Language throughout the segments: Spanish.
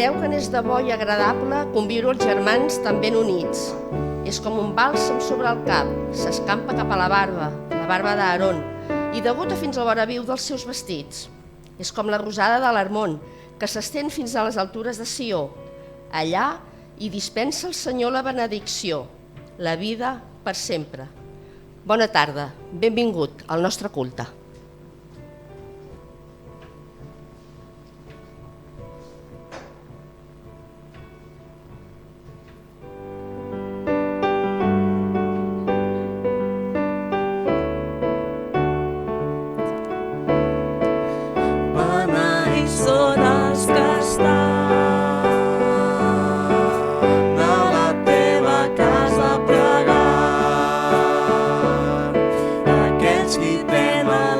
Mireu que n'és de bo i agradable conviure els germans tan ben units. És com un bàlsam sobre el cap, s'escampa cap a la barba d'Aaron, i deguta fins a la vora viu dels seus vestits. És com la rosada de l'Hermont, que s'estén fins a les altures de Sió. Allà hi dispensa el Senyor la benedicció, la vida per sempre. Bona tarda, benvingut al nostre culte. Aquells qui tenen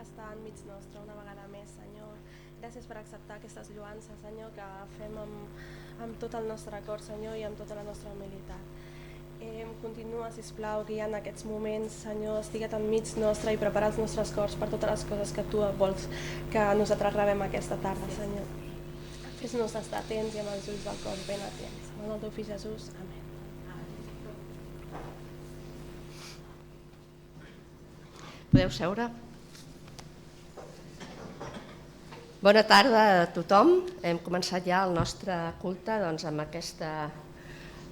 estar enmig nostre una vegada més, Senyor. Gràcies per acceptar aquestes lloances, Senyor, que fem amb tot el nostre cor, Senyor, i amb tota la nostra humilitat. Continua, sisplau, guiant aquests moments, Senyor, estiguet enmig nostre i prepara els nostres cors per totes les coses que tu vols que nosaltres rebem aquesta tarda, Senyor. Fes-nos estar atents i amb els ulls del cor ben atents. En el nom del teu fill Jesús, amén. Podeu seure. Bona tarda a tothom. Hem començat ja el nostre culte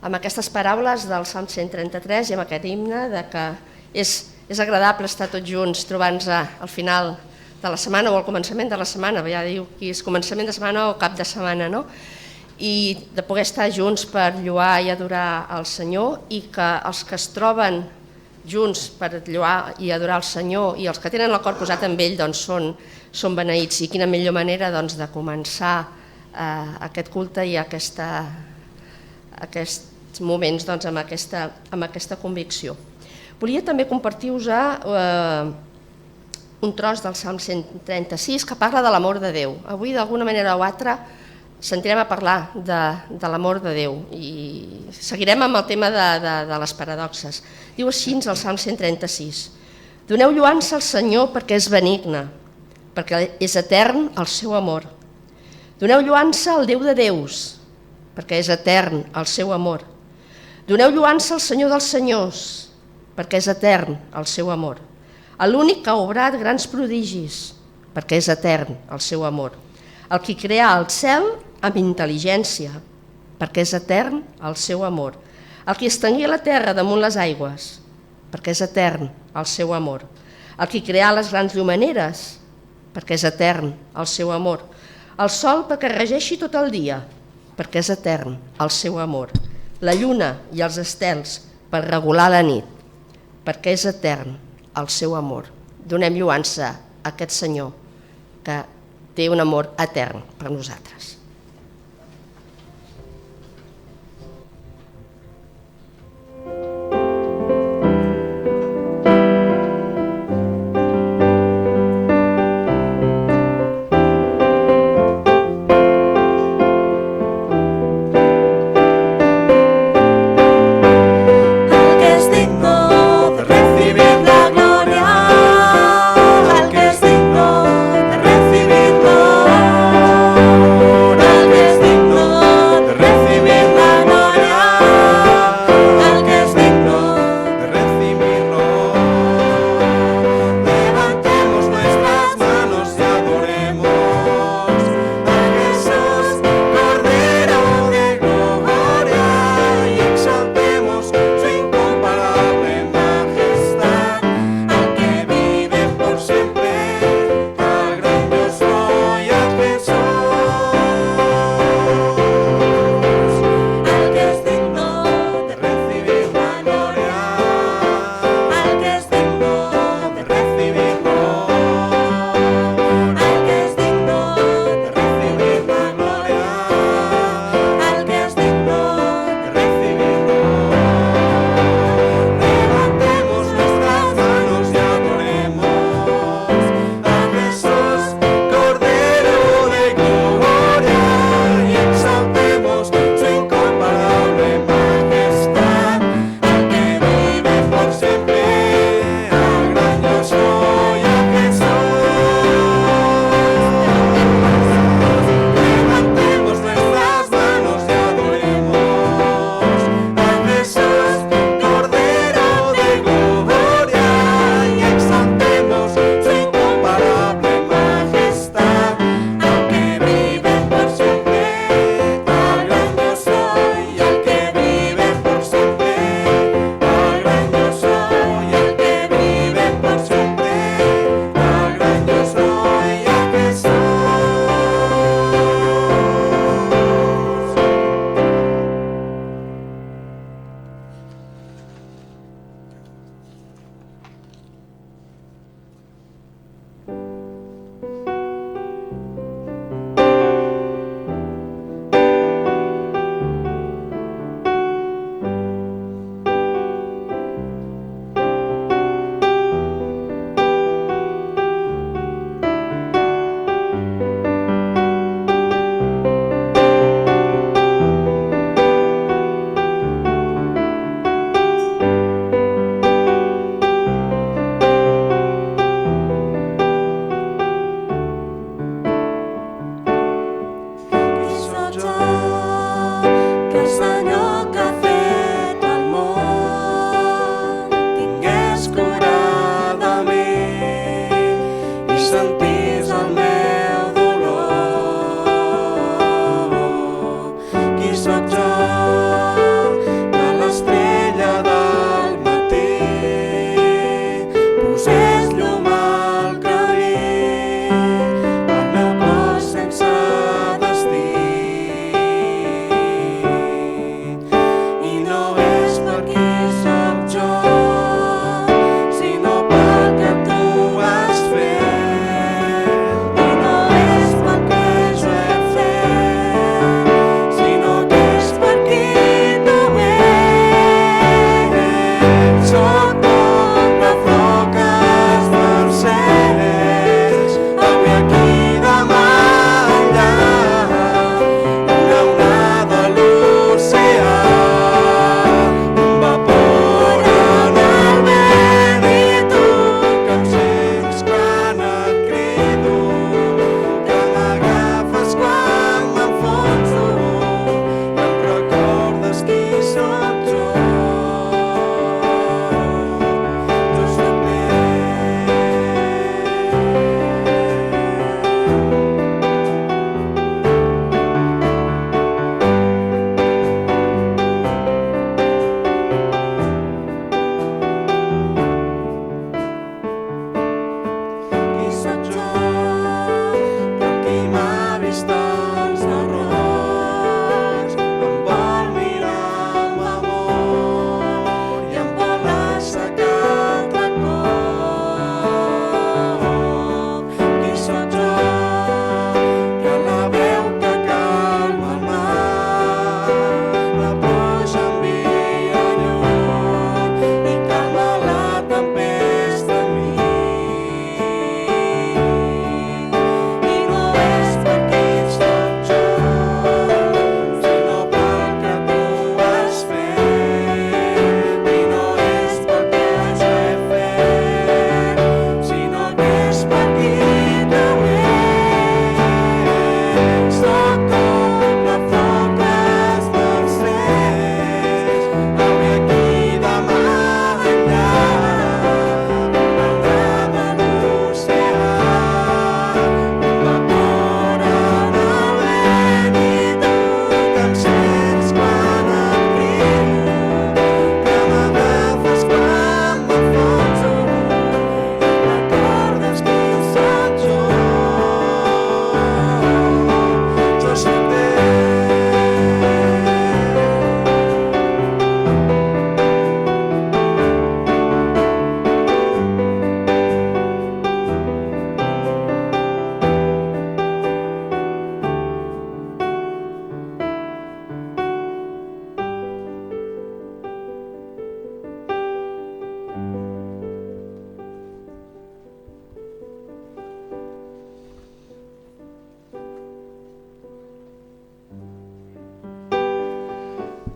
amb aquestes paraules del Salm 133 i amb aquest himne de que és agradable estar tots junts trobant-nos al final de la setmana o al començament de la setmana, ja diu que és començament de setmana o cap de setmana, no? I de poder estar junts per lloar i adorar el Senyor i que els que es troben junts per lloar i adorar el Senyor i els que tenen el cor posat amb ell doncs són beneïts, i quina millor manera doncs, de començar aquest culte i aquests moments doncs, amb aquesta convicció. Volia també compartir-vos un tros del Salm 136 que parla de l'amor de Déu. Avui d'alguna manera o altra sentirem a parlar de l'amor de Déu i seguirem amb el tema de les paradoxes. Diu així el Salm 136: Doneu lloança al Senyor perquè és benigne, perquè és etern el seu amor. Doneu lloança al Déu de Déus, perquè és etern el seu amor. Doneu lloança al Senyor dels Senyors, perquè és etern el seu amor. A l'únic que ha obrat grans prodigis, perquè és etern el seu amor. El qui creà el cel amb intel·ligència, perquè és etern el seu amor. El qui estengué la terra damunt les aigües, perquè és etern el seu amor. El qui creà les grans llumeneres, perquè és etern el seu amor. El sol perquè regeixi tot el dia, perquè és etern el seu amor. La lluna i els estels per regular la nit, perquè és etern el seu amor. Donem lloança a aquest Senyor que té un amor etern per nosaltres. Al que es digno de recibir gloria.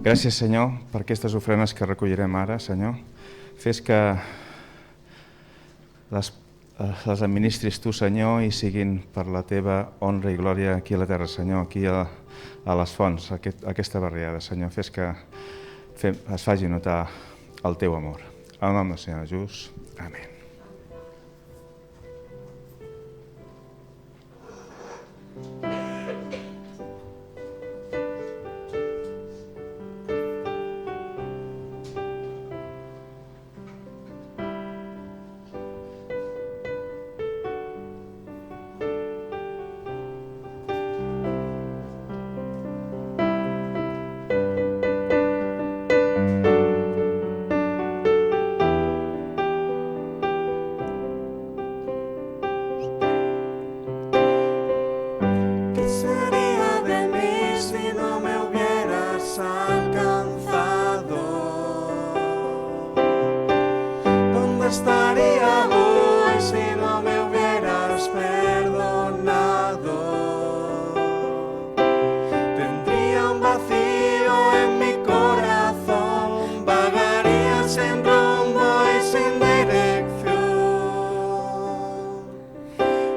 Gràcies, Senyor, per aquestes ofrenes que recollirem ara, Senyor. Fes que les administris tu, Senyor, i siguin per la teva honra i glòria aquí a la terra, Senyor, aquí a les fonts, aquesta barriada, Senyor. Fes que es faci notar el teu amor. En el nom del Senyor Jesús. Amén. Estaría hoy si no me hubieras perdonado. Tendría un vacío en mi corazón, vagaría sin rumbo y sin dirección.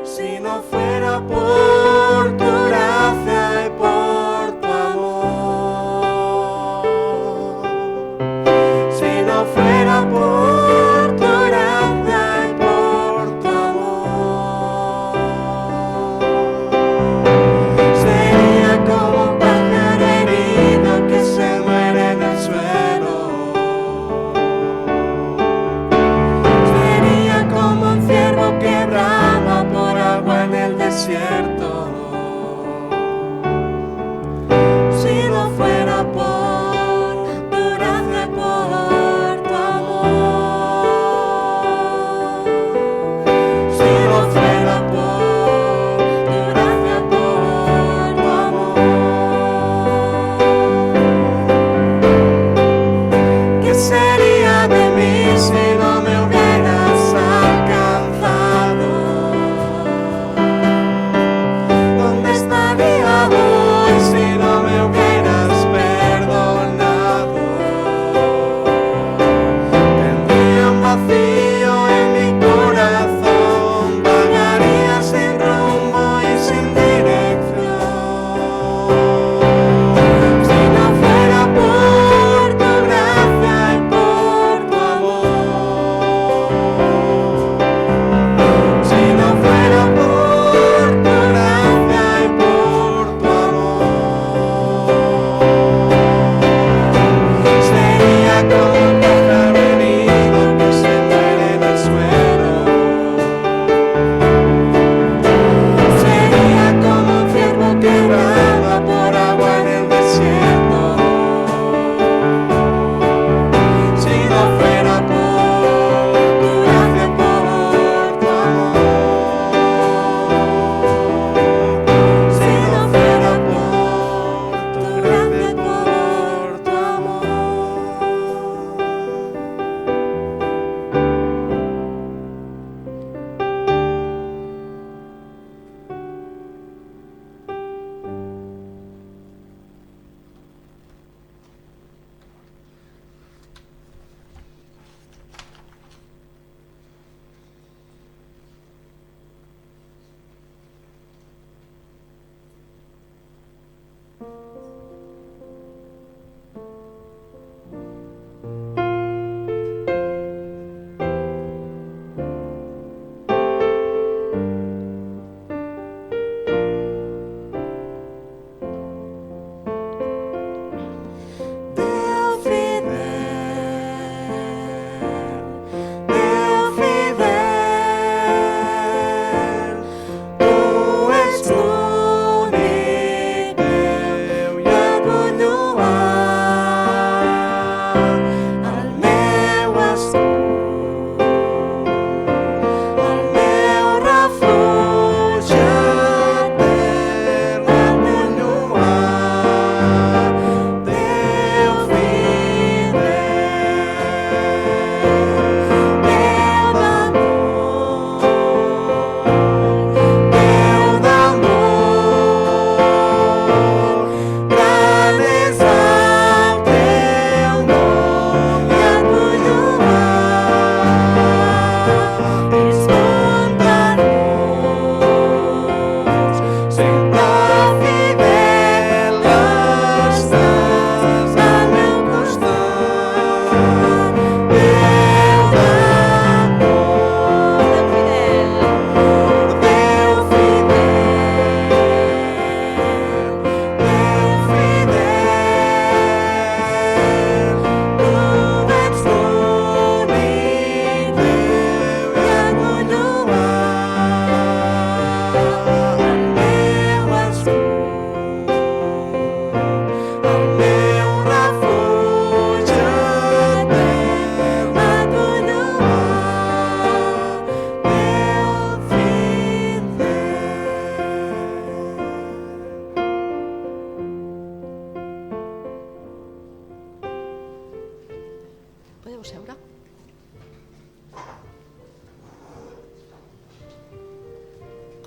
Si no fuera por tu gracia y por tu amor, si no fuera por desierto.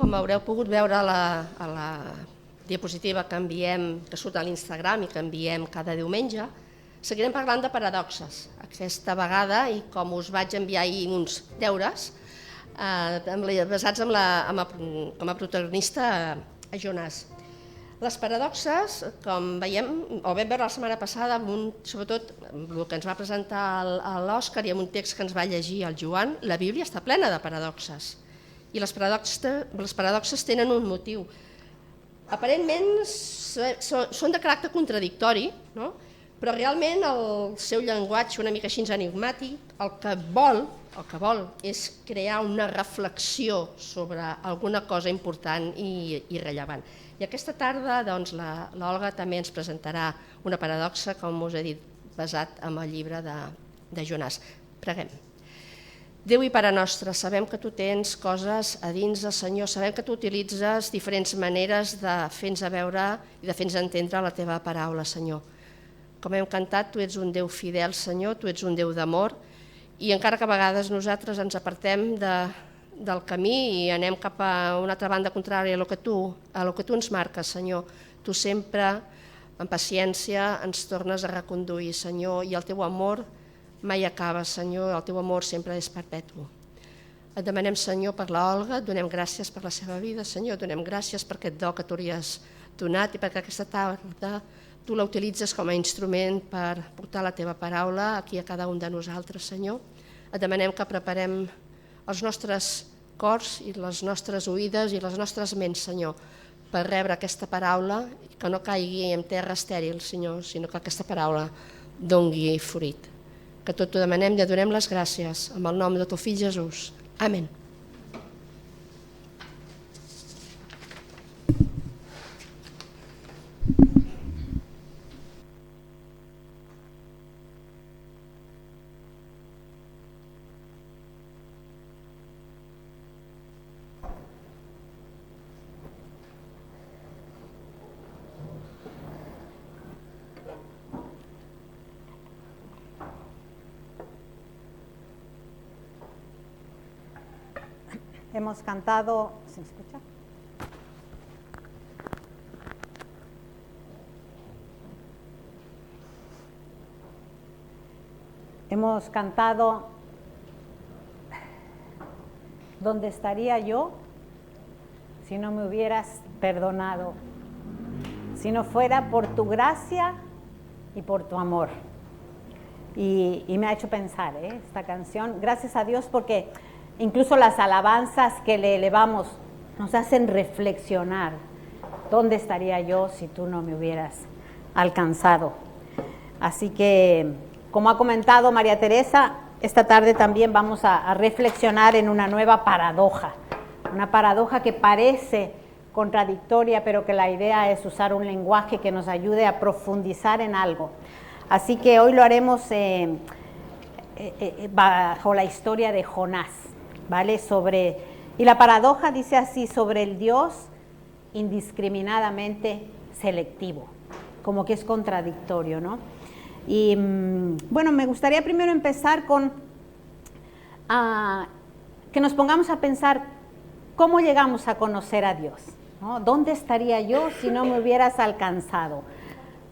Com haureu pogut veure a la diapositiva que enviem, que surt a l'Instagram i que enviem cada diumenge, seguirem parlant de paradoxes. Aquesta vegada, i com us vaig enviar ahir uns deures, basats com a protagonista a Jonàs. Les paradoxes, com veiem, o vam veure la setmana passada, sobretot el que ens va presentar l'Òscar i amb un text que ens va llegir el Joan, la Bíblia està plena de paradoxes. I les paradoxes tenen un motiu. Aparentment són de caràcter contradictori, no? Però realment el seu llenguatge una mica així enigmàtic, el que vol és crear una reflexió sobre alguna cosa important i rellevant. I aquesta tarda l'Olga també ens presentarà una paradoxa, com us he dit, basat en el llibre de Jonàs. Preguem. Déu i Pare nostre, sabem que tu tens coses a dins del Senyor, sabem que tu utilitzes diferents maneres de fer-nos veure i de fer-nos entendre la teva paraula, Senyor. Com hem cantat, tu ets un Déu fidel, Senyor, tu ets un Déu d'amor, i encara que a vegades nosaltres ens apartem del camí i anem cap a una altra banda contrària a lo que tu ens marques, Senyor, tu sempre, amb paciència, ens tornes a reconduir, Senyor, i el teu amor mai acaba, Senyor, el teu amor sempre és perpetu. Et demanem, Senyor, per l'Olga, et donem gràcies per la seva vida, Senyor, et donem gràcies per aquest do que tu li has donat i perquè aquesta tarda tu la utilitzes com a instrument per portar la teva paraula aquí a cada un de nosaltres, Senyor. Et demanem que preparem els nostres cors i les nostres oïdes i les nostres ments, Senyor, per rebre aquesta paraula, que no caigui en terra estèril, Senyor, sinó que aquesta paraula dongui fruit. Que tot ho demanem i et donem les gràcies, en el nom de teu fill Jesús. Amén. Hemos cantado, ¿se me escucha? Hemos cantado ¿Dónde estaría yo si no me hubieras perdonado? Si no fuera por tu gracia y por tu amor. Y me ha hecho pensar esta canción, gracias a Dios, porque incluso las alabanzas que le elevamos nos hacen reflexionar. ¿Dónde estaría yo si tú no me hubieras alcanzado? Así que, como ha comentado María Teresa, esta tarde también vamos a reflexionar en una nueva paradoja. Una paradoja que parece contradictoria, pero que la idea es usar un lenguaje que nos ayude a profundizar en algo. Así que hoy lo haremos bajo la historia de Jonás. ¿Vale? Y la paradoja dice así, sobre el Dios indiscriminadamente selectivo, como que es contradictorio, ¿no? Y bueno, me gustaría primero empezar con que nos pongamos a pensar cómo llegamos a conocer a Dios, ¿no? ¿Dónde estaría yo si no me hubieras alcanzado?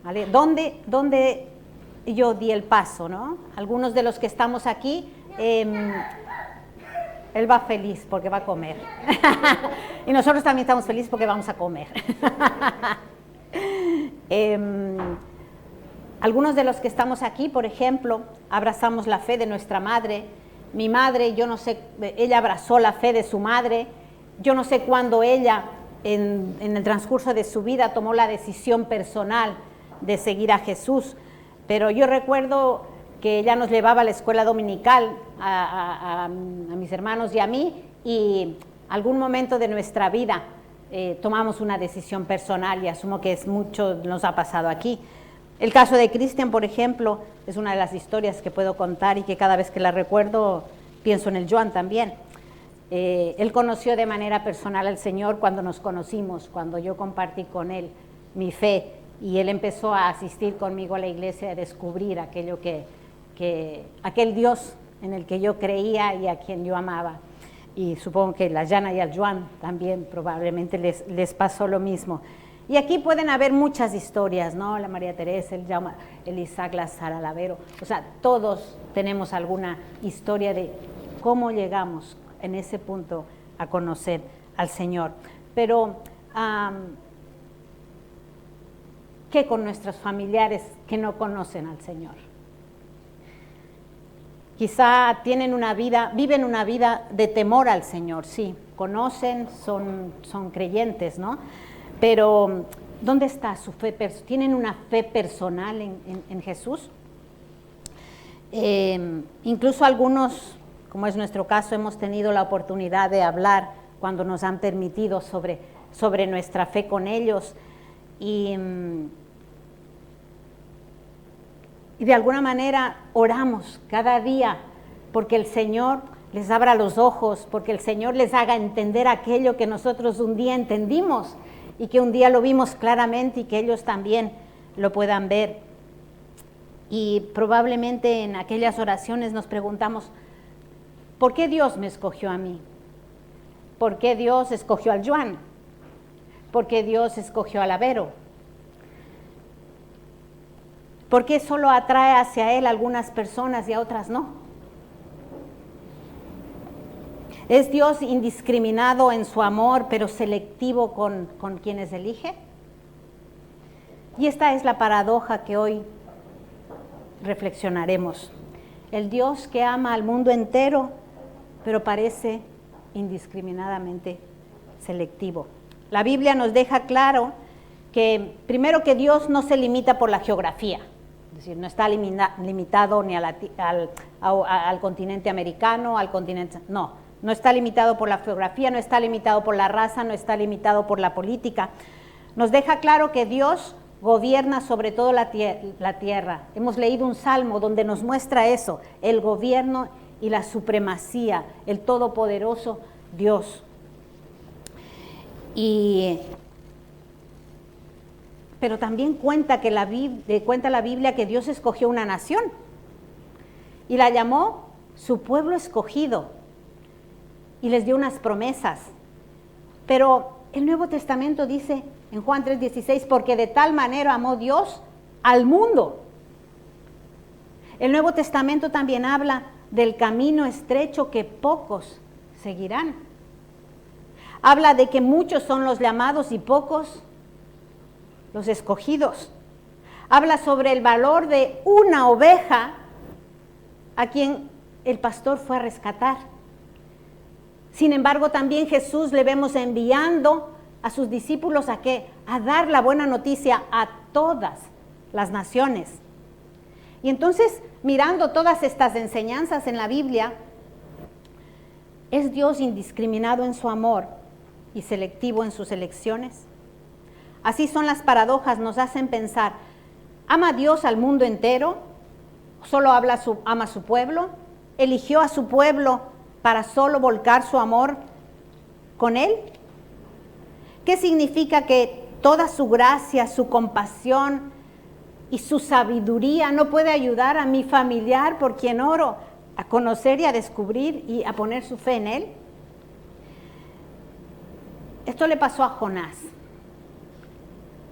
¿Vale? ¿Dónde yo di el paso, ¿no? Algunos de los que estamos aquí, él va feliz porque va a comer. Y nosotros también estamos felices porque vamos a comer. Algunos de los que estamos aquí, por ejemplo, abrazamos la fe de nuestra madre. Mi madre, yo no sé, ella abrazó la fe de su madre. Yo no sé cuándo ella, en el transcurso de su vida, tomó la decisión personal de seguir a Jesús. Pero yo recuerdo que ella nos llevaba a la escuela dominical, a mis hermanos y a mí, y algún momento de nuestra vida tomamos una decisión personal, y asumo que es mucho nos ha pasado aquí. El caso de Cristian, por ejemplo, es una de las historias que puedo contar y que cada vez que la recuerdo pienso en el Joan también. Él conoció de manera personal al Señor cuando nos conocimos, cuando yo compartí con él mi fe, y él empezó a asistir conmigo a la iglesia, a descubrir aquello aquel Dios en el que yo creía y a quien yo amaba. y supongo que la Jana y al Joan también probablemente les pasó lo mismo. Y aquí pueden haber muchas historias, ¿no? La María Teresa, el Isaac, la Sara Lavero, o sea, todos tenemos alguna historia de cómo llegamos en ese punto a conocer al Señor. Pero, ¿qué con nuestros familiares que no conocen al Señor? Quizá viven una vida de temor al Señor, sí, conocen, son creyentes, ¿no? Pero, ¿dónde está su fe? ¿Tienen una fe personal en Jesús? Incluso algunos, como es nuestro caso, hemos tenido la oportunidad de hablar cuando nos han permitido sobre nuestra fe con ellos. Y de alguna manera oramos cada día porque el Señor les abra los ojos, porque el Señor les haga entender aquello que nosotros un día entendimos y que un día lo vimos claramente y que ellos también lo puedan ver. Y probablemente en aquellas oraciones nos preguntamos, ¿por qué Dios me escogió a mí? ¿Por qué Dios escogió al Joan? ¿Por qué Dios escogió al Avero? ¿Por qué solo atrae hacia Él a algunas personas y a otras no? ¿Es Dios indiscriminado en su amor, pero selectivo con quienes elige? Y esta es la paradoja que hoy reflexionaremos. El Dios que ama al mundo entero, pero parece indiscriminadamente selectivo. La Biblia nos deja claro que, primero, que Dios no se limita por la geografía, es decir, no está limitado ni al continente americano, no está limitado por la geografía, no está limitado por la raza, no está limitado por la política. Nos deja claro que Dios gobierna sobre todo la tierra. Hemos leído un salmo donde nos muestra eso, el gobierno y la supremacía, el todopoderoso Dios. Pero también cuenta la Biblia que Dios escogió una nación y la llamó su pueblo escogido y les dio unas promesas. Pero el Nuevo Testamento dice en Juan 3:16, porque de tal manera amó Dios al mundo. El Nuevo Testamento también habla del camino estrecho que pocos seguirán. Habla de que muchos son los llamados y pocos los escogidos. Habla sobre el valor de una oveja a quien el pastor fue a rescatar. Sin embargo, también Jesús le vemos enviando a sus discípulos a dar la buena noticia a todas las naciones. Y entonces, mirando todas estas enseñanzas en la Biblia, ¿es Dios indiscriminado en su amor y selectivo en sus elecciones? Así son las paradojas, nos hacen pensar, ¿ama Dios al mundo entero? ¿Solo ama a su pueblo? ¿Eligió a su pueblo para solo volcar su amor con Él? ¿Qué significa que toda su gracia, su compasión y su sabiduría no puede ayudar a mi familiar por quien oro a conocer y a descubrir y a poner su fe en Él? Esto le pasó a Jonás.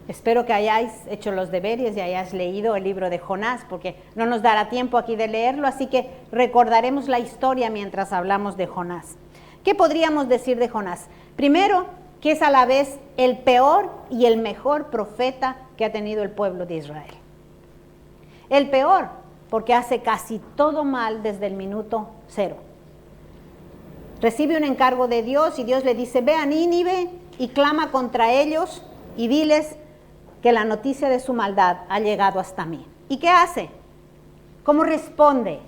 Espero que hayáis hecho los deberes y hayáis leído el libro de Jonás, porque no nos dará tiempo aquí de leerlo, así que recordaremos la historia mientras hablamos de Jonás. ¿Qué podríamos decir de Jonás? Primero, que es a la vez el peor y el mejor profeta que ha tenido el pueblo de Israel. El peor, porque hace casi todo mal desde el minuto 0. Recibe un encargo de Dios y Dios le dice, ve a Nínive y clama contra ellos y diles que la noticia de su maldad ha llegado hasta mí. ¿Y qué hace? ¿Cómo responde?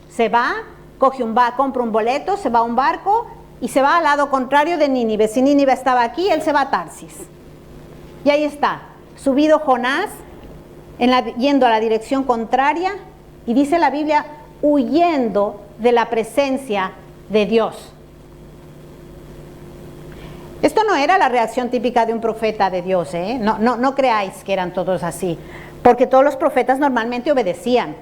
Se va, compra un boleto, se va a un barco y se va al lado contrario de Nínive. Si Nínive estaba aquí, él se va a Tarsis. Y ahí está, subido Jonás, yendo a la dirección contraria, y dice la Biblia, huyendo de la presencia de Dios. Esto no era la reacción típica de un profeta de Dios, ¿eh? No creáis que eran todos así, porque todos los profetas normalmente obedecían.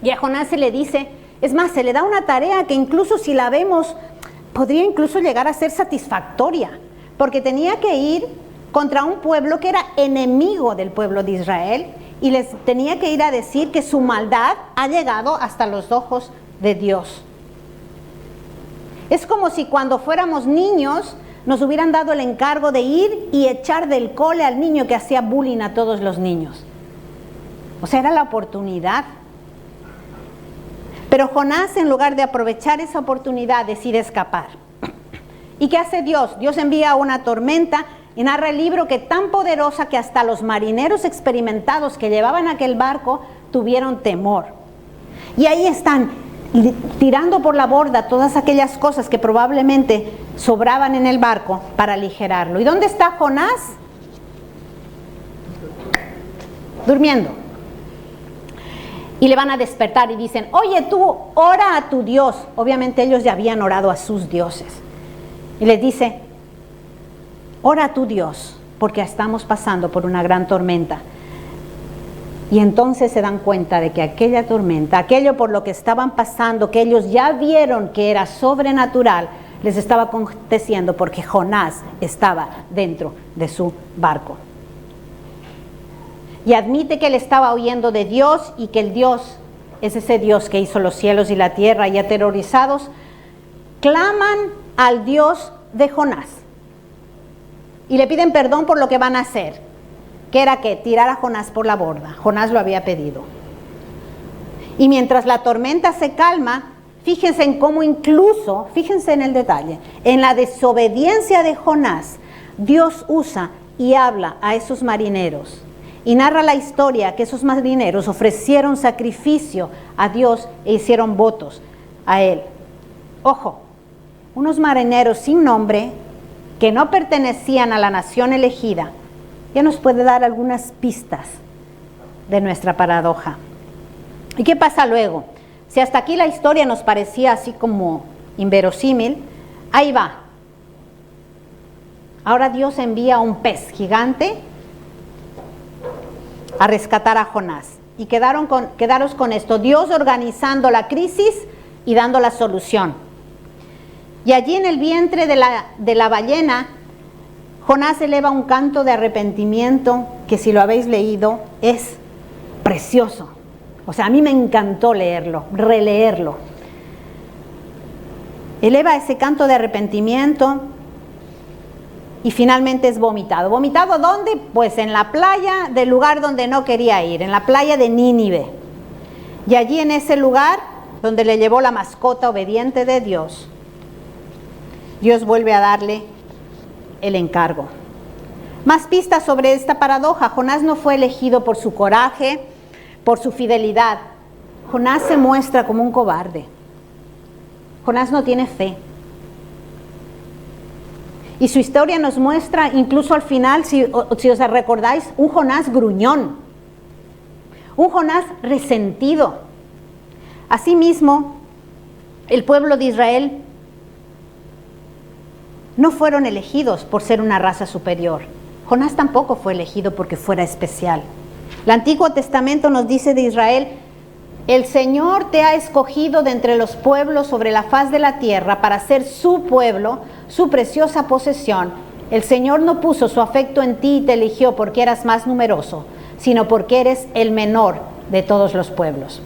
Y a Jonás se le dice, es más, se le da una tarea que incluso si la vemos podría incluso llegar a ser satisfactoria, porque tenía que ir contra un pueblo que era enemigo del pueblo de Israel y les tenía que ir a decir que su maldad ha llegado hasta los ojos de Dios. Es como si cuando fuéramos niños nos hubieran dado el encargo de ir y echar del cole al niño que hacía bullying a todos los niños. O sea, era la oportunidad. Pero Jonás, en lugar de aprovechar esa oportunidad, decide escapar. ¿Y qué hace Dios? Dios envía una tormenta y narra el libro que tan poderosa que hasta los marineros experimentados que llevaban aquel barco tuvieron temor. Y ahí están, tirando por la borda todas aquellas cosas que probablemente sobraban en el barco para aligerarlo. ¿Y dónde está Jonás? Durmiendo. Y le van a despertar y dicen, oye tú, ora a tu Dios. Obviamente ellos ya habían orado a sus dioses. Y les dice, ora a tu Dios, porque estamos pasando por una gran tormenta. Y entonces se dan cuenta de que aquella tormenta, aquello por lo que estaban pasando, que ellos ya vieron que era sobrenatural, les estaba aconteciendo porque Jonás estaba dentro de su barco. Y admite que él estaba huyendo de Dios y que el Dios es ese Dios que hizo los cielos y la tierra, y aterrorizados claman al Dios de Jonás y le piden perdón por lo que van a hacer, que era que tirar a Jonás por la borda. Jonás lo había pedido. Y mientras la tormenta se calma, fíjense en cómo incluso, fíjense en el detalle, en la desobediencia de Jonás, Dios usa y habla a esos marineros. Y narra la historia que esos marineros ofrecieron sacrificio a Dios e hicieron votos a Él. Ojo, unos marineros sin nombre que no pertenecían a la nación elegida, ya nos puede dar algunas pistas de nuestra paradoja. ¿Y qué pasa luego? Si hasta aquí la historia nos parecía así como inverosímil, ahí va. Ahora Dios envía un pez gigante a rescatar a Jonás. Y quedaros con esto, Dios organizando la crisis y dando la solución. Y allí en el vientre de la ballena, Jonás eleva un canto de arrepentimiento que, si lo habéis leído, es precioso. O sea, a mí me encantó leerlo, releerlo. Eleva ese canto de arrepentimiento y finalmente es vomitado. ¿Vomitado dónde? Pues en la playa del lugar donde no quería ir, en la playa de Nínive. Y allí, en ese lugar donde le llevó la mascota obediente de Dios, Dios vuelve a darle el encargo. Más pistas sobre esta paradoja. Jonás no fue elegido por su coraje, por su fidelidad. Jonás se muestra como un cobarde. Jonás no tiene fe. Y su historia nos muestra, incluso al final, si os recordáis, un Jonás gruñón, un Jonás resentido. Asimismo, el pueblo de Israel no fueron elegidos por ser una raza superior. Jonás tampoco fue elegido porque fuera especial. El Antiguo Testamento nos dice de Israel: el Señor te ha escogido de entre los pueblos sobre la faz de la tierra para ser su pueblo, su preciosa posesión. El Señor no puso su afecto en ti y te eligió porque eras más numeroso, sino porque eres el menor de todos los pueblos.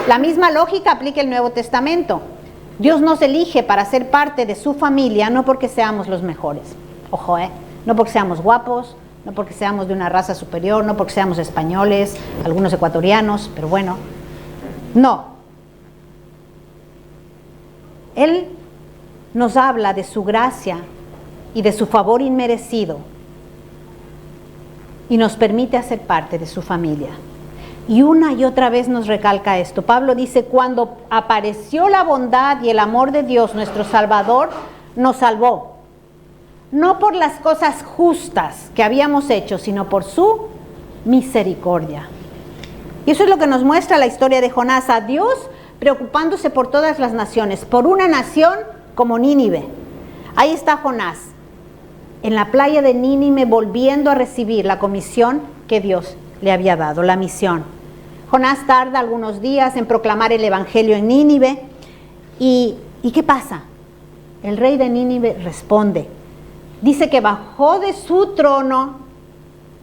La misma lógica aplica el Nuevo Testamento. Dios nos elige para ser parte de su familia, no porque seamos los mejores. Ojo, no porque seamos guapos, no porque seamos de una raza superior, no porque seamos españoles, algunos ecuatorianos, pero bueno. No. Él nos habla de su gracia y de su favor inmerecido y nos permite hacer parte de su familia. Y una y otra vez nos recalca esto. Pablo dice: cuando apareció la bondad y el amor de Dios, nuestro Salvador, nos salvó. No por las cosas justas que habíamos hecho, sino por su misericordia. Y eso es lo que nos muestra la historia de Jonás, a Dios preocupándose por todas las naciones, por una nación como Nínive. Ahí está Jonás, en la playa de Nínive, volviendo a recibir la comisión que Dios le había dado, la misión. Jonás tarda algunos días en proclamar el evangelio en Nínive. ¿Y qué pasa? el rey de Nínive responde. Dice que bajó de su trono,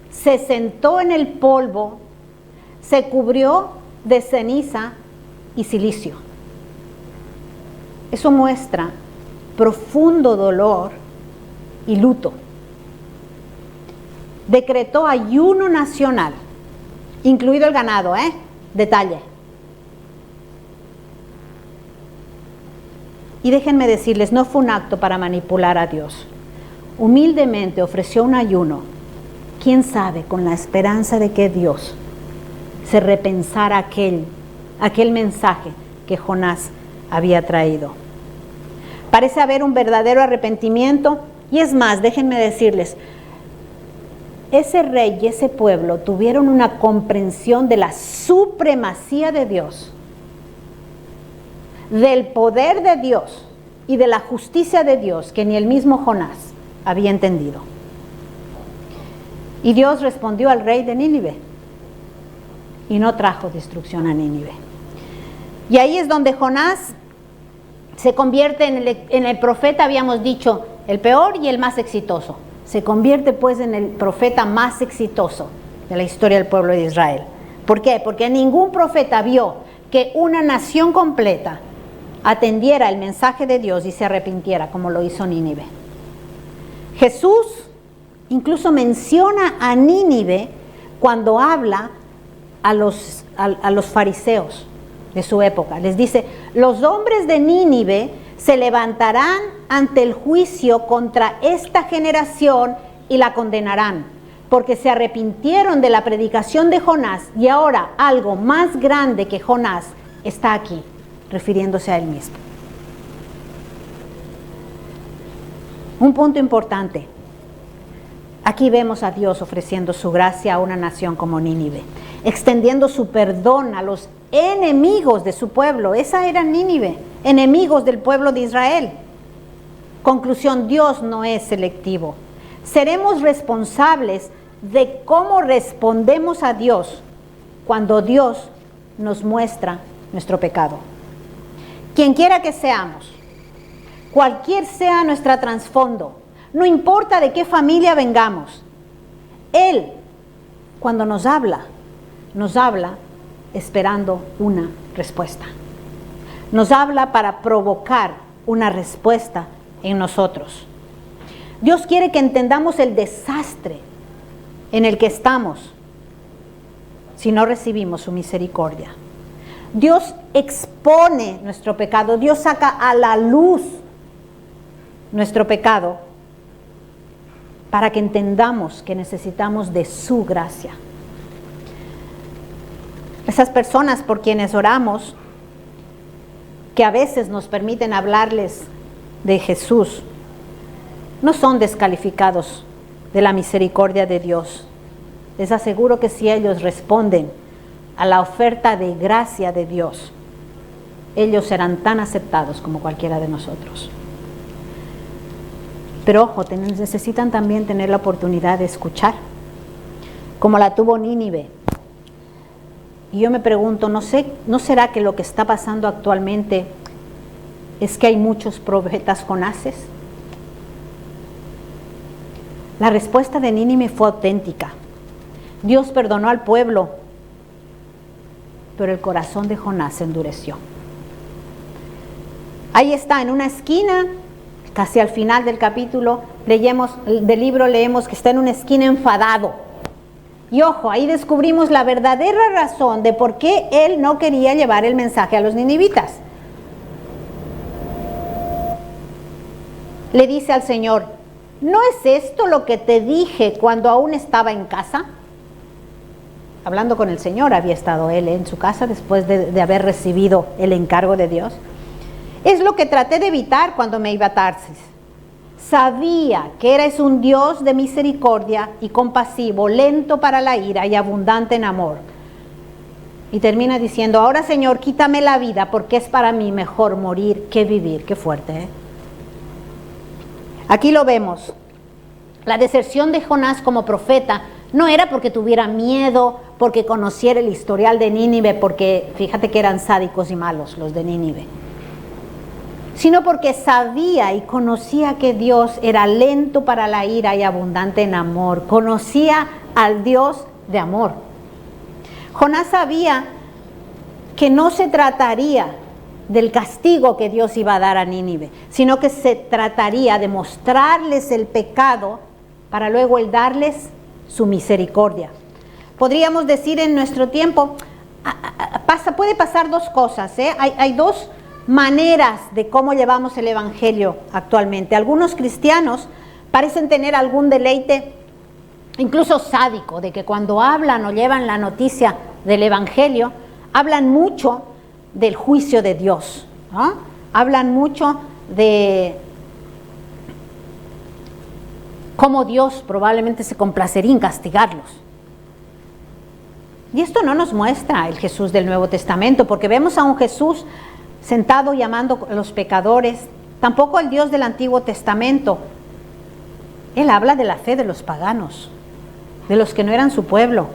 se sentó en el polvo, se cubrió de ceniza y cilicio. Eso muestra profundo dolor y luto. Decretó ayuno nacional, incluido el ganado, detalle. Y déjenme decirles, no fue un acto para manipular a Dios. Humildemente ofreció un ayuno, quién sabe, con la esperanza de que Dios se repensara aquel mensaje que Jonás había traído. Parece haber un verdadero arrepentimiento, y es más, déjenme decirles, ese rey y ese pueblo tuvieron una comprensión de la supremacía de Dios, del poder de Dios y de la justicia de Dios que ni el mismo Jonás había entendido. Y Dios respondió al rey de Nínive y no trajo destrucción a Nínive. Y ahí es donde Jonás se convierte en el profeta, habíamos dicho, el peor y el más exitoso. Se convierte pues en el profeta más exitoso de la historia del pueblo de Israel. ¿Por qué? Porque ningún profeta vio que una nación completa atendiera el mensaje de Dios y se arrepintiera como lo hizo Nínive. Jesús incluso menciona a Nínive cuando habla a los fariseos de su época. Les dice, los hombres de Nínive se levantarán ante el juicio contra esta generación y la condenarán, porque se arrepintieron de la predicación de Jonás y ahora algo más grande que Jonás está aquí, refiriéndose a él mismo. Un punto importante. Aquí vemos a Dios ofreciendo su gracia a una nación como Nínive, extendiendo su perdón a los enemigos de su pueblo. Esa era Nínive, enemigos del pueblo de Israel. Conclusión, Dios no es selectivo. Seremos responsables de cómo respondemos a Dios cuando Dios nos muestra nuestro pecado. Quien quiera que seamos, cualquier sea nuestra trasfondo, no importa de qué familia vengamos, Él, cuando nos habla esperando una respuesta. Nos habla para provocar una respuesta en nosotros. Dios quiere que entendamos el desastre en el que estamos si no recibimos su misericordia. Dios expone nuestro pecado, Dios saca a la luz nuestro pecado para que entendamos que necesitamos de su gracia. Esas personas por quienes oramos, que a veces nos permiten hablarles de Jesús, no son descalificados de la misericordia de Dios. Les aseguro que si ellos responden a la oferta de gracia de Dios, ellos serán tan aceptados como cualquiera de nosotros. Pero ojo, necesitan también tener la oportunidad de escuchar, como la tuvo Nínive. Y yo me pregunto, ¿no será que lo que está pasando actualmente es que hay muchos profetas Jonases? La respuesta de Nínive fue auténtica. Dios perdonó al pueblo, pero el corazón de Jonás se endureció. Ahí está, en una esquina, casi al final del capítulo, del libro leemos que está en una esquina enfadado. Y ojo, ahí descubrimos la verdadera razón de por qué él no quería llevar el mensaje a los ninivitas. Le dice al Señor, ¿no es esto lo que te dije cuando aún estaba en casa? Hablando con el Señor, había estado él en su casa después de haber recibido el encargo de Dios. Es lo que traté de evitar cuando me iba a Tarsis. Sabía que eres un Dios de misericordia y compasivo, lento para la ira y abundante en amor. Y termina diciendo, ahora Señor, quítame la vida porque es para mí mejor morir que vivir. Qué fuerte, ¿eh? Aquí lo vemos. La deserción de Jonás como profeta no era porque tuviera miedo, porque conociera el historial de Nínive, porque fíjate que eran sádicos y malos los de Nínive, sino porque sabía y conocía que Dios era lento para la ira y abundante en amor. Conocía al Dios de amor. Jonás sabía que no se trataría del castigo que Dios iba a dar a Nínive, sino que se trataría de mostrarles el pecado para luego el darles su misericordia. Podríamos decir en nuestro tiempo, puede pasar dos cosas, hay dos maneras de cómo llevamos el evangelio actualmente. Algunos cristianos parecen tener algún deleite, incluso sádico, de que cuando hablan o llevan la noticia del evangelio, hablan mucho del juicio de Dios, ¿no? Hablan mucho de cómo Dios probablemente se complacería en castigarlos. Y esto no nos muestra el Jesús del Nuevo Testamento, porque vemos a un Jesús sentado llamando a los pecadores, tampoco el Dios del Antiguo Testamento. Él habla de la fe de los paganos, de los que no eran su pueblo.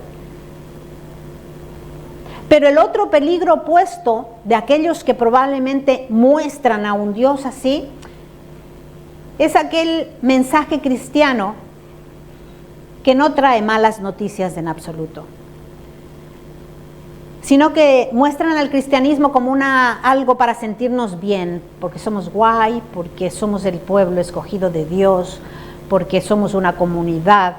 Pero el otro peligro opuesto de aquellos que probablemente muestran a un Dios así, es aquel mensaje cristiano que no trae malas noticias en absoluto, sino que muestran al cristianismo como algo para sentirnos bien, porque somos guay, porque somos el pueblo escogido de Dios, porque somos una comunidad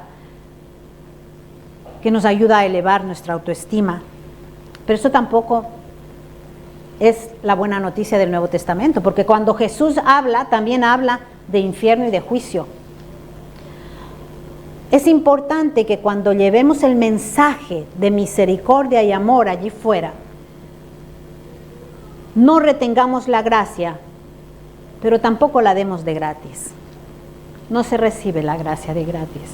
que nos ayuda a elevar nuestra autoestima. Pero eso tampoco es la buena noticia del Nuevo Testamento, porque cuando Jesús habla, también habla de infierno y de juicio. Es importante que cuando llevemos el mensaje de misericordia y amor allí fuera, no retengamos la gracia, pero tampoco la demos de gratis. No se recibe la gracia de gratis.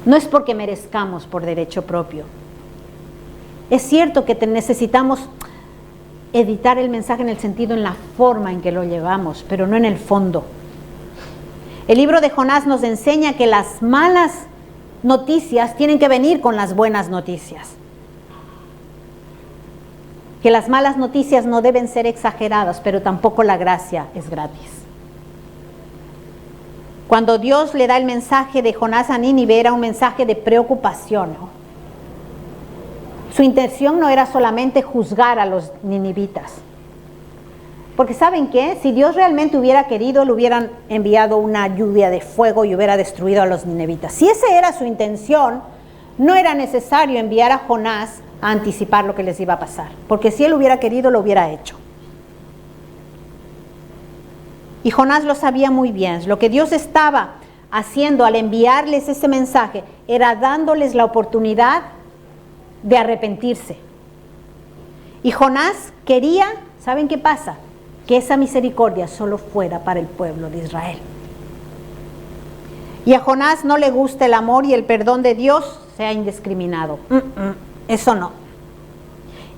No es porque merezcamos por derecho propio. Es cierto que necesitamos editar el mensaje en el sentido, en la forma en que lo llevamos, pero no en el fondo. El libro de Jonás nos enseña que las malas noticias tienen que venir con las buenas noticias. Que las malas noticias no deben ser exageradas, pero tampoco la gracia es gratis. Cuando Dios le da el mensaje de Jonás a Nínive, era un mensaje de preocupación, ¿no? Su intención no era solamente juzgar a los ninivitas. Porque ¿saben qué? Si Dios realmente hubiera querido, le hubieran enviado una lluvia de fuego y hubiera destruido a los ninivitas. Si esa era su intención, no era necesario enviar a Jonás a anticipar lo que les iba a pasar. Porque si él hubiera querido, lo hubiera hecho. Y Jonás lo sabía muy bien. Lo que Dios estaba haciendo al enviarles ese mensaje era dándoles la oportunidad de arrepentirse. Y Jonás quería, ¿saben qué pasa? Que esa misericordia solo fuera para el pueblo de Israel. Y a Jonás no le gusta el amor y el perdón de Dios sea indiscriminado. Eso no.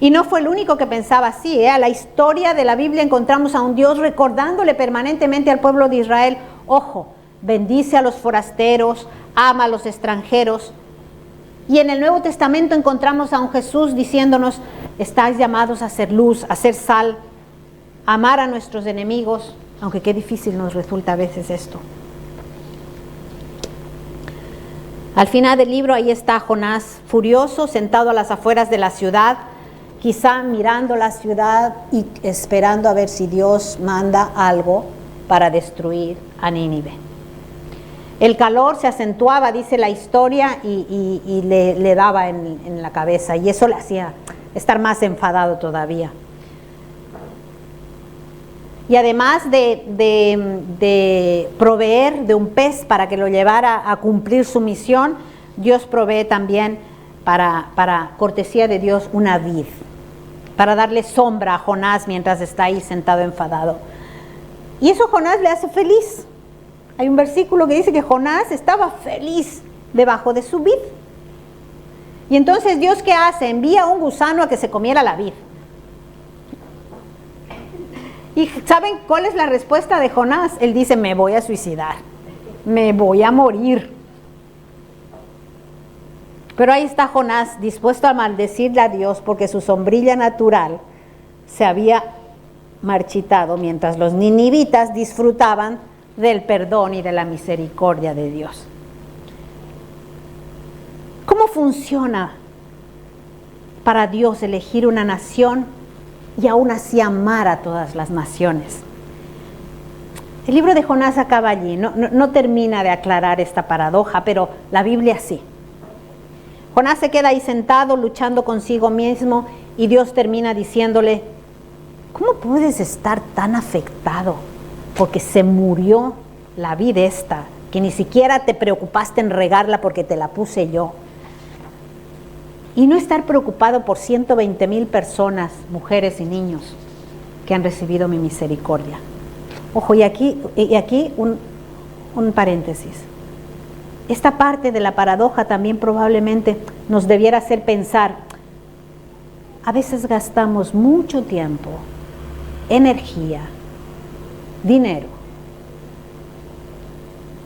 Y no fue el único que pensaba así. A la historia de la Biblia encontramos a un Dios recordándole permanentemente al pueblo de Israel: ojo, bendice a los forasteros, ama a los extranjeros. Y en el Nuevo Testamento encontramos a un Jesús diciéndonos: estáis llamados a ser luz, a ser sal, a amar a nuestros enemigos, aunque qué difícil nos resulta a veces esto. Al final del libro ahí está Jonás furioso, sentado a las afueras de la ciudad, quizá mirando la ciudad y esperando a ver si Dios manda algo para destruir a Nínive. El calor se acentuaba, dice la historia, y le daba en la cabeza, y eso le hacía estar más enfadado todavía. Y además de proveer de un pez para que lo llevara a cumplir su misión, Dios provee también para cortesía de Dios una vid, para darle sombra a Jonás mientras está ahí sentado enfadado. Y eso Jonás le hace feliz. Hay un versículo que dice que Jonás estaba feliz debajo de su vid. Y entonces Dios, ¿qué hace? Envía un gusano a que se comiera la vid. ¿Y saben cuál es la respuesta de Jonás? Él dice: me voy a suicidar, me voy a morir. Pero ahí está Jonás dispuesto a maldecirle a Dios porque su sombrilla natural se había marchitado mientras los ninivitas disfrutaban del perdón y de la misericordia de Dios. ¿Cómo funciona para Dios elegir una nación y aún así amar a todas las naciones? El libro de Jonás acaba allí, no termina de aclarar esta paradoja, pero la Biblia sí. Jonás se queda ahí sentado luchando consigo mismo y Dios termina diciéndole: ¿cómo puedes estar tan afectado porque se murió la vid esta, que ni siquiera te preocupaste en regarla porque te la puse yo? Y no estar preocupado por 120,000 personas, mujeres y niños, que han recibido mi misericordia. Ojo, y aquí un paréntesis. Esta parte de la paradoja también probablemente nos debiera hacer pensar: a veces gastamos mucho tiempo, energía, dinero,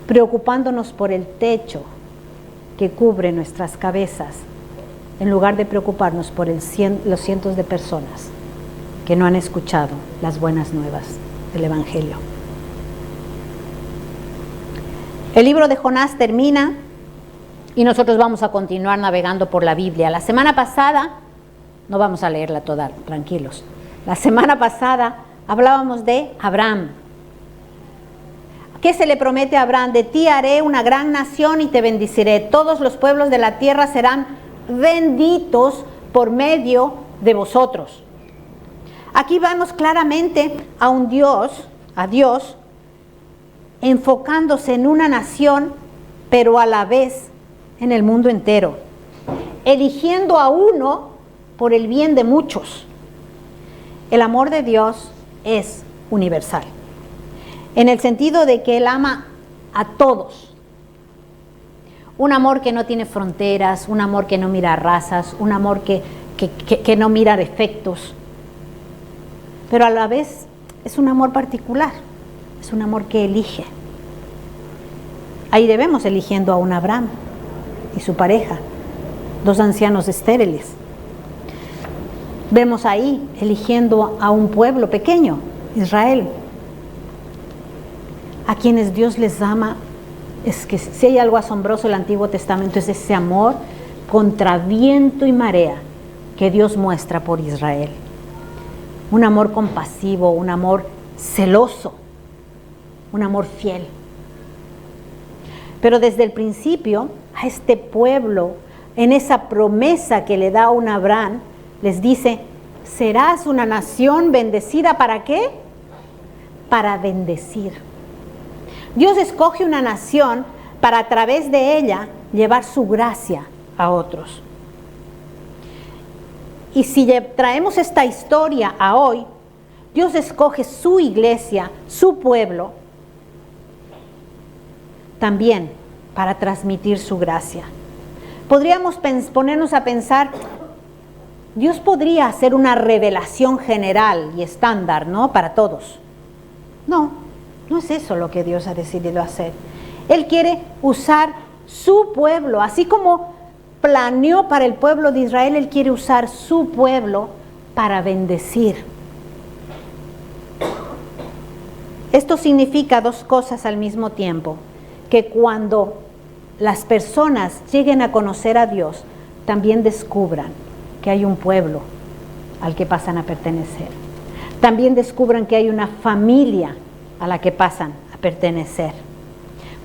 preocupándonos por el techo que cubre nuestras cabezas, en lugar de preocuparnos por los cientos de personas que no han escuchado las buenas nuevas del Evangelio. El libro de Jonás termina y nosotros vamos a continuar navegando por la Biblia. La semana pasada, no vamos a leerla toda, tranquilos. La semana pasada hablábamos de Abraham. ¿Qué se le promete a Abraham? De ti haré una gran nación y te bendeciré. Todos los pueblos de la tierra serán benditos por medio de vosotros. Aquí vemos claramente a Dios, enfocándose en una nación, pero a la vez en el mundo entero, eligiendo a uno por el bien de muchos. El amor de Dios es universal, en el sentido de que Él ama a todos. Un amor que no tiene fronteras, un amor que no mira razas, un amor que no mira defectos. Pero a la vez es un amor particular, es un amor que elige. Ahí vemos eligiendo a un Abraham y su pareja, 2 ancianos estériles. Vemos ahí eligiendo a un pueblo pequeño, Israel, a quienes Dios les ama. Es que si hay algo asombroso en el Antiguo Testamento, es ese amor contra viento y marea que Dios muestra por Israel. Un amor compasivo, un amor celoso, un amor fiel. Pero desde el principio, a este pueblo, en esa promesa que le da a un Abraham, les dice: serás una nación bendecida. ¿Para qué? Para bendecir. Dios escoge una nación para a través de ella llevar su gracia a otros. Y si traemos esta historia a hoy, Dios escoge su iglesia, su pueblo, también para transmitir su gracia. Podríamos ponernos a pensar, Dios podría hacer una revelación general y estándar, ¿no?, para todos. No es eso lo que Dios ha decidido hacer. Él quiere usar su pueblo, así como planeó para el pueblo de Israel, Él quiere usar su pueblo para bendecir. Esto significa 2 cosas al mismo tiempo: que cuando las personas lleguen a conocer a Dios, también descubran que hay un pueblo al que pasan a pertenecer. También descubran que hay una familia a la que pasan a pertenecer.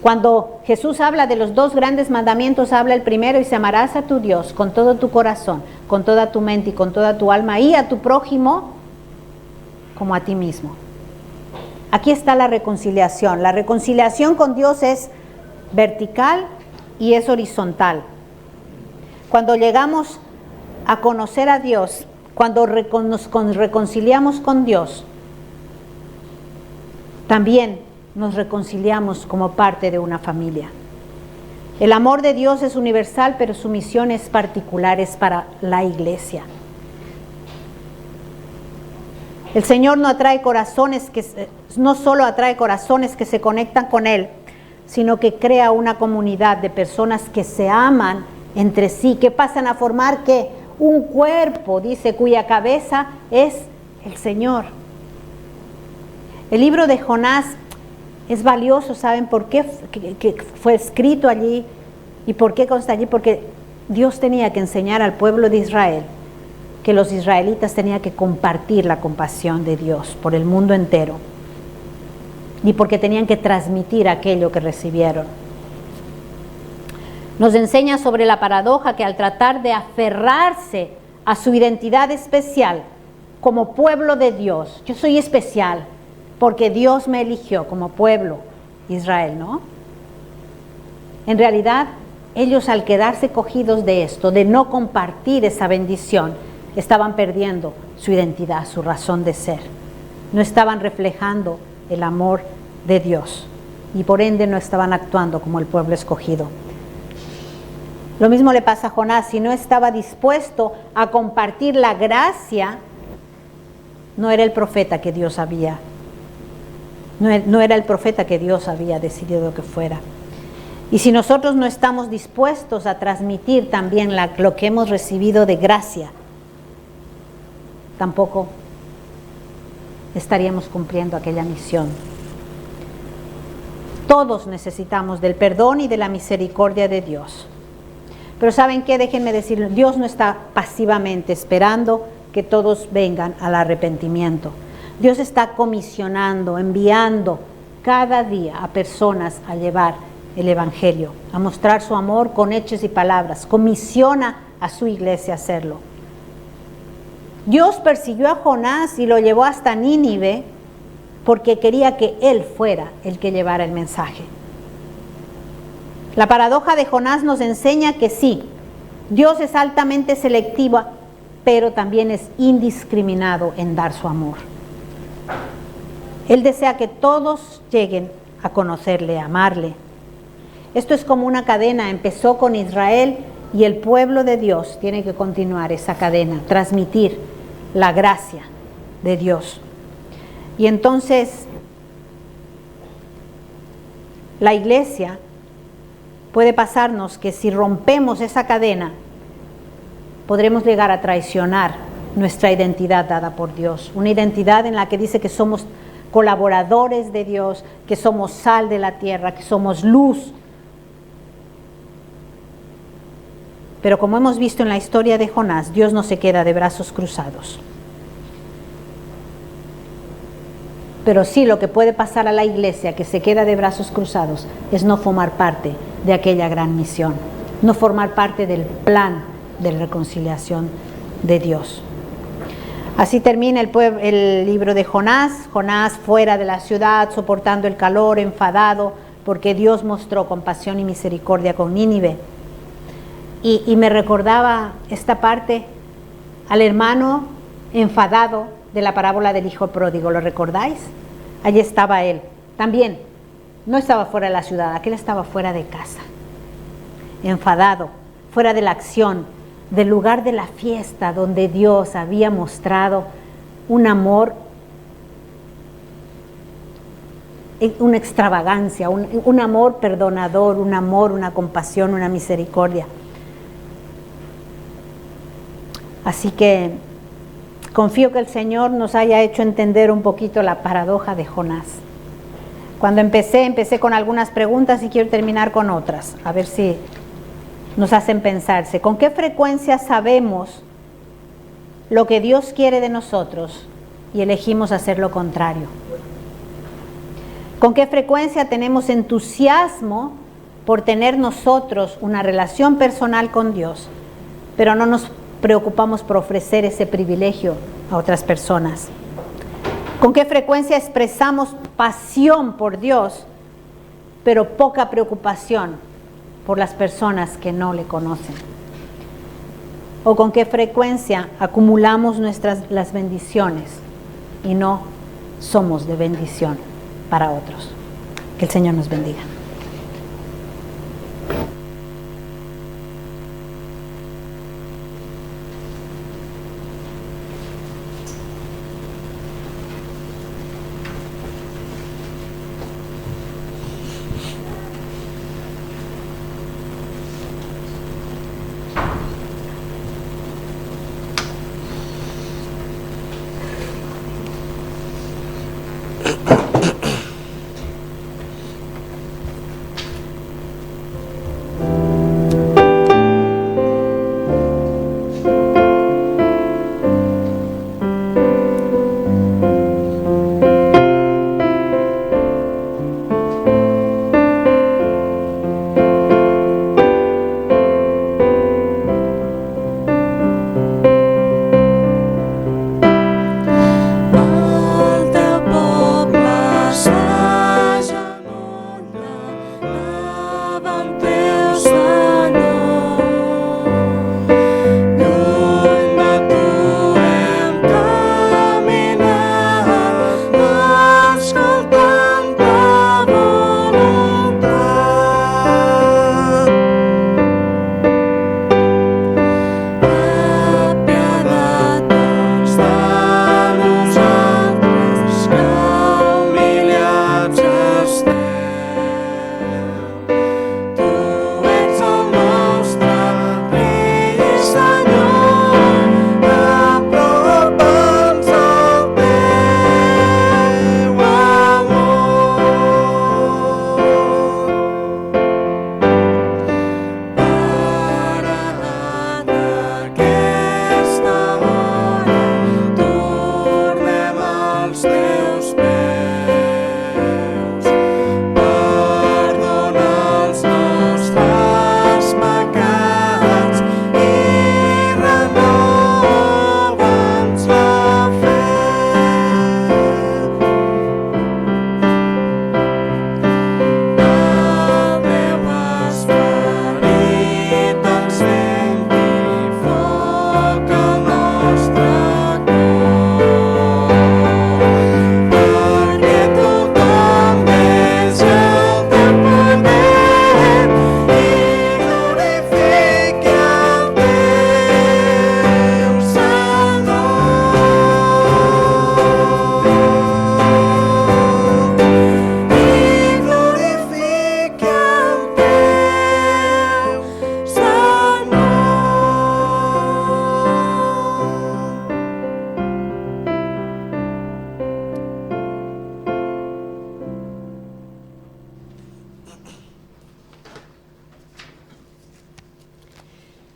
Cuando Jesús habla de los 2 grandes mandamientos, habla el primero: y se amarás a tu Dios con todo tu corazón, con toda tu mente y con toda tu alma, y a tu prójimo como a ti mismo. Aquí está la reconciliación. La reconciliación con Dios es vertical y es horizontal. Cuando llegamos a conocer a Dios, cuando nos reconciliamos con Dios, también nos reconciliamos como parte de una familia. El amor de Dios es universal, pero su misión es particular, es para la iglesia. El Señor no solo atrae corazones que se conectan con Él, sino que crea una comunidad de personas que se aman entre sí, que pasan a formar ¿qué? Un cuerpo, dice, cuya cabeza es el Señor. El libro de Jonás es valioso, ¿saben por qué que fue escrito allí y por qué consta allí? Porque Dios tenía que enseñar al pueblo de Israel que los israelitas tenían que compartir la compasión de Dios por el mundo entero y porque tenían que transmitir aquello que recibieron. Nos enseña sobre la paradoja que al tratar de aferrarse a su identidad especial como pueblo de Dios, yo soy especial porque Dios me eligió como pueblo, Israel, ¿no? En realidad, ellos al quedarse cogidos de esto, de no compartir esa bendición, estaban perdiendo su identidad, su razón de ser. No estaban reflejando el amor de Dios y por ende no estaban actuando como el pueblo escogido. Lo mismo le pasa a Jonás. Si no estaba dispuesto a compartir la gracia, no era el profeta que Dios había decidido que fuera. Y si nosotros no estamos dispuestos a transmitir también lo que hemos recibido de gracia, tampoco estaríamos cumpliendo aquella misión. Todos necesitamos del perdón y de la misericordia de Dios. Pero ¿saben qué? Déjenme decirlo, Dios no está pasivamente esperando que todos vengan al arrepentimiento. Dios está comisionando, enviando cada día a personas a llevar el Evangelio, a mostrar su amor con hechos y palabras. Comisiona a su iglesia a hacerlo. Dios persiguió a Jonás y lo llevó hasta Nínive porque quería que él fuera el que llevara el mensaje. La paradoja de Jonás nos enseña que sí, Dios es altamente selectivo, pero también es indiscriminado en dar su amor. Él desea que todos lleguen a conocerle, a amarle. Esto es como una cadena, empezó con Israel y el pueblo de Dios tiene que continuar esa cadena, transmitir la gracia de Dios. Y entonces, la iglesia puede pasarnos que si rompemos esa cadena, podremos llegar a traicionar nuestra identidad dada por Dios. Una identidad en la que dice que somos colaboradores de Dios, que somos sal de la tierra, que somos luz. Pero como hemos visto en la historia de Jonás, Dios no se queda de brazos cruzados. Pero sí, lo que puede pasar a la iglesia que se queda de brazos cruzados es no formar parte de aquella gran misión, no formar parte del plan de reconciliación de Dios. Así termina el libro de Jonás. Jonás fuera de la ciudad, soportando el calor, enfadado, porque Dios mostró compasión y misericordia con Nínive. Y me recordaba esta parte al hermano enfadado de la parábola del hijo pródigo, ¿lo recordáis? Allí estaba él, también, no estaba fuera de la ciudad, aquel estaba fuera de casa, enfadado, fuera de la acción, del lugar de la fiesta donde Dios había mostrado un amor, una extravagancia, un amor perdonador, un amor, una compasión, una misericordia. Así que confío que el Señor nos haya hecho entender un poquito la paradoja de Jonás. Cuando empecé con algunas preguntas y quiero terminar con otras, a ver si nos hacen pensarse. ¿Con qué frecuencia sabemos lo que Dios quiere de nosotros y elegimos hacer lo contrario? ¿Con qué frecuencia tenemos entusiasmo por tener nosotros una relación personal con Dios, pero no nos preocupamos por ofrecer ese privilegio a otras personas? ¿Con qué frecuencia expresamos pasión por Dios, pero poca preocupación por las personas que no le conocen? ¿O con qué frecuencia acumulamos las bendiciones y no somos de bendición para otros? Que el Señor nos bendiga.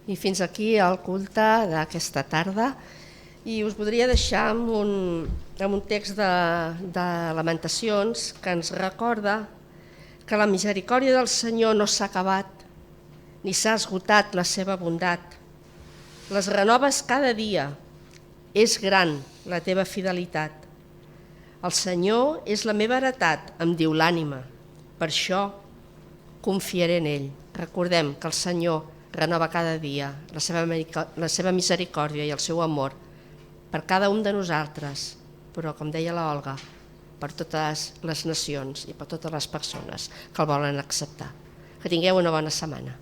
I fins aquí el culte d'aquesta tarda. I us voldria deixar amb un text de Lamentacions que ens recorda que la misericòrdia del Senyor no s'ha acabat, ni s'ha esgotat la seva bondat. Les renoves cada dia, és gran la teva fidelitat. El Senyor és la meva heretat, em diu l'ànima, per això confiaré en ell. Recordem que el Senyor renova cada dia la seva misericòrdia i el seu amor per cada un de nosaltres, però, com deia l'Olga, per totes les nacions i per totes les persones que el volen acceptar. Que tingueu una bona setmana.